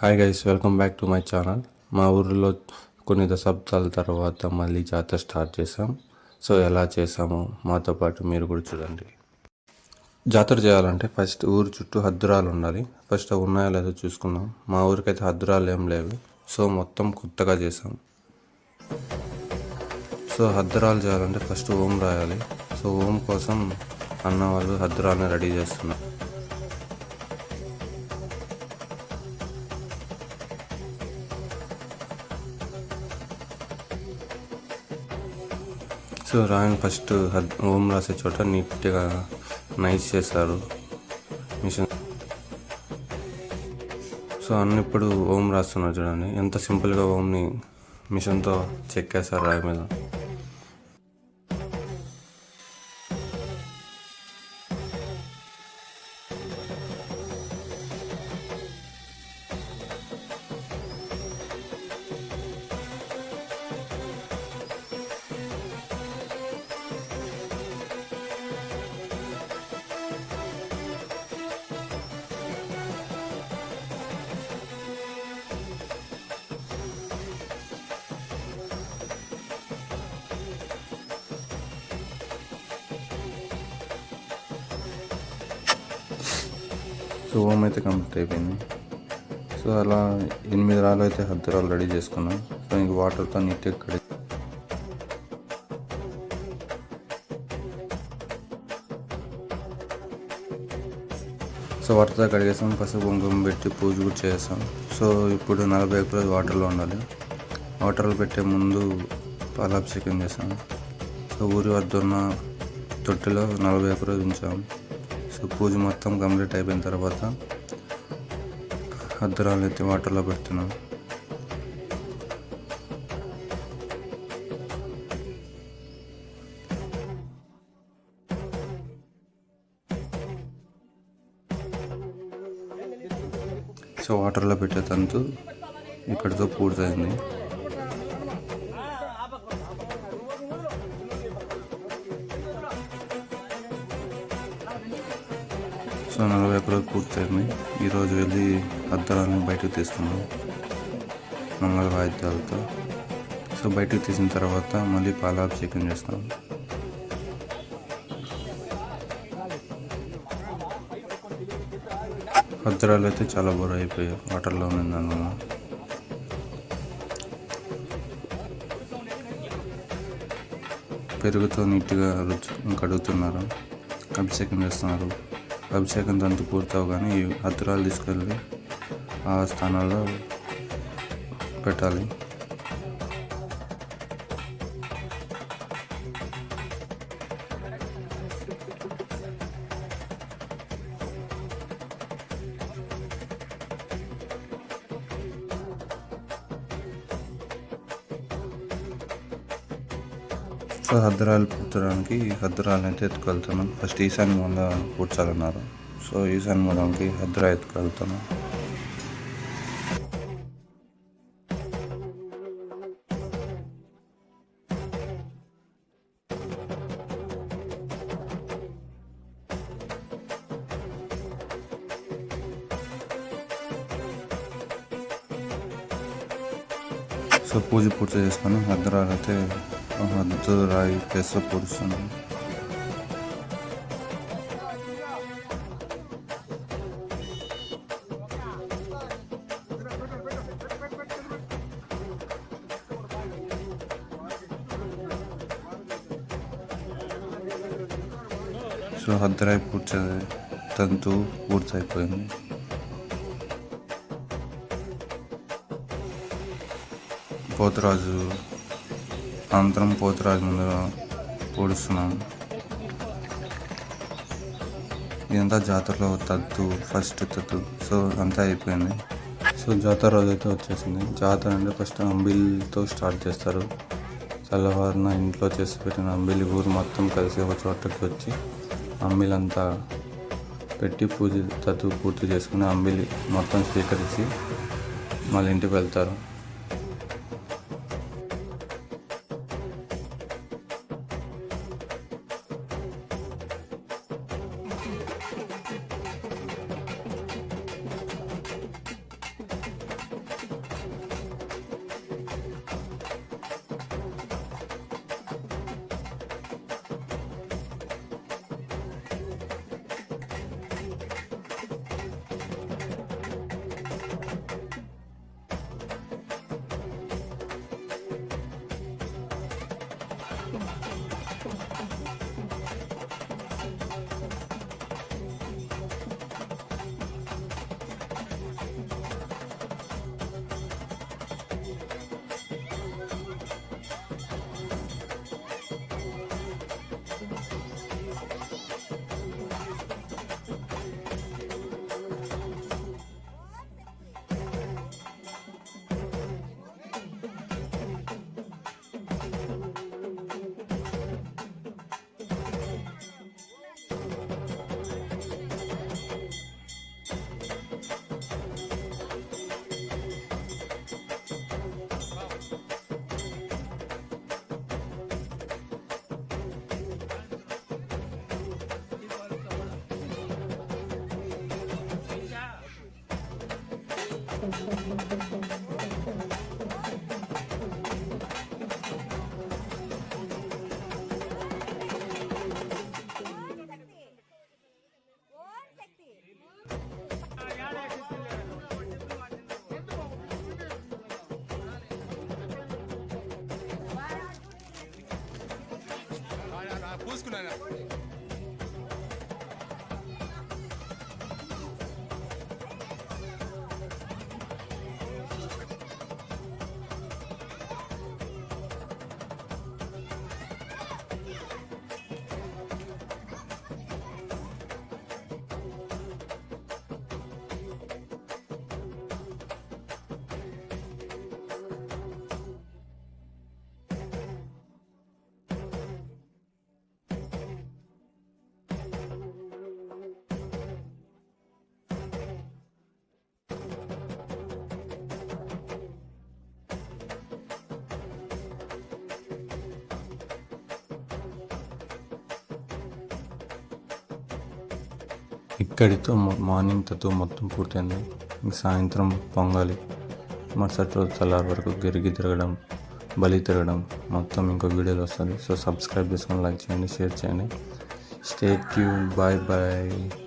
Hi guys, welcome back to my channel. మా ఊరిలో కొన్ని దశాబ్దాల తర్వాత మళ్ళీ జాతర స్టార్ట్ చేసాం. సో ఎలా చేసామో మాతో పాటు మీరు కూడా చూడండి. జాతర చేయాలంటే ఫస్ట్ ఊరు చుట్టూ హద్దురాలు ఉండాలి. ఫస్ట్ అవి ఉన్నాయో లేదో చూసుకుందాం. మా ఊరికైతే హద్దురాలు ఏం లేవు. సో మొత్తం కొత్తగా చేసాం. సో హద్దురాలు చేయాలంటే ఫస్ట్ ఓం రాయాలి. సో ఓం కోసం అన్న వాళ్ళు హద్దురాలని రెడీ చేస్తున్నారు. సో రాయన్ ఫస్ట్ ఓం రాసే చోట నీట్గా నైస్ చేశారు మిషన్. సో అన్న ఇప్పుడు ఓం రాస్తున్నారు చూడండి, ఎంత సింపుల్గా ఓంని మిషన్తో చెక్కేశారు రాయి మీద. సో ఓం అయితే కంప్లీట్ అయిపోయింది. సో అలా 8 రాళ్ళు అయితే హద్దురాలు రెడీ చేసుకున్నాం. సో ఇంక వాటర్తో నీట్గా కడిగి వాటర్తో కడిగేసాం. పసుపు కుంకుమ పెట్టి పూజ కూడా చేసాం. సో ఇప్పుడు 40 రోజు వాటర్లో ఉండాలి. వాటర్లో పెట్టే ముందు పాలాభిషేకం చేసాం. సో ఊరి వద్ద ఉన్న తొట్టిలో 40 రోజు ఉంచాం. సో పూజ మొత్తం కంప్లీట్ అయిపోయిన తర్వాత హద్దురాలు ఎత్తి వాటర్లో పెడుతున్నాం. సో వాటర్లో పెట్టే తంతు ఇక్కడితో పూర్తయింది. సో 40 రోజు పూర్తయింది. ఈరోజు వెళ్ళి హద్దురాలని బయటకు తీస్తున్నాం మంగళ వాయిద్యాలతో. సో బయటకు తీసిన తర్వాత మళ్ళీ పాలాభిషేకం చేస్తాం. హద్దురాలు అయితే చాలా బరువు అయిపోయాయి వాటర్లో ఉంది దానివల్ల. పెరుగుతో నీట్గా కడుగుతున్నారు, అభిషేకం చేస్తున్నారు. అభిషేకం తంతు పూర్తవగానే ఈ హద్దురాలు తీసుకెళ్ళి ఆ స్థానాల్లో పెట్టాలి. సో హద్దురాలు పూర్చడానికి హద్దురాలు అయితే ఎత్తుకెళ్తున్నాం. ఫస్ట్ ఈశాన్య మూల పూడ్చాలన్నారు. సో ఈశాన్య మూలంకి హద్దురా ఎత్తుకెళ్తున్నాం. సో పూజ పూర్తి చేసుకొని హద్దురాలు అయితే హద్దు రాయి ప్లేస్లో పూడుస్తున్నాం. సో హద్దురాయి తంతు పూర్తయిపోయింది. పోతురాజు అనంతరం పోతురాజు ముందు పూడుస్తున్నాం. ఇదంతా జాతరలో ఫస్ట్ తత్తు. సో అంతా అయిపోయింది. సో జాతర రోజు అయితే వచ్చేసింది. జాతర అంటే ఫస్ట్ అంబిలితో స్టార్ట్ చేస్తారు. తెల్లవారిన ఇంట్లో చేసి పెట్టిన అంబిలి ఊరు మొత్తం కలిసి ఒక చోటకి వచ్చి అంబిలంతా పెట్టి తత్తు పూర్తి చేసుకుని అంబిలి మొత్తం స్వీకరించి మళ్ళీ ఇంటికి వెళ్తారు. పూసుకున్నాను. ఇక్కడితో మార్నింగ్ తత్వ మొత్తం పూర్తయింది. ఇంక సాయంత్రం పొంగాలి. మరుసటి రోజు తెల్లారి వరకు గిరిగి తిరగడం, బలి తిరగడం మొత్తం ఇంకో వీడియోలో వస్తుంది. సో సబ్స్క్రైబ్ చేసుకొని లైక్ చేయండి, షేర్ చేయండి. Stay tune. Bye bye.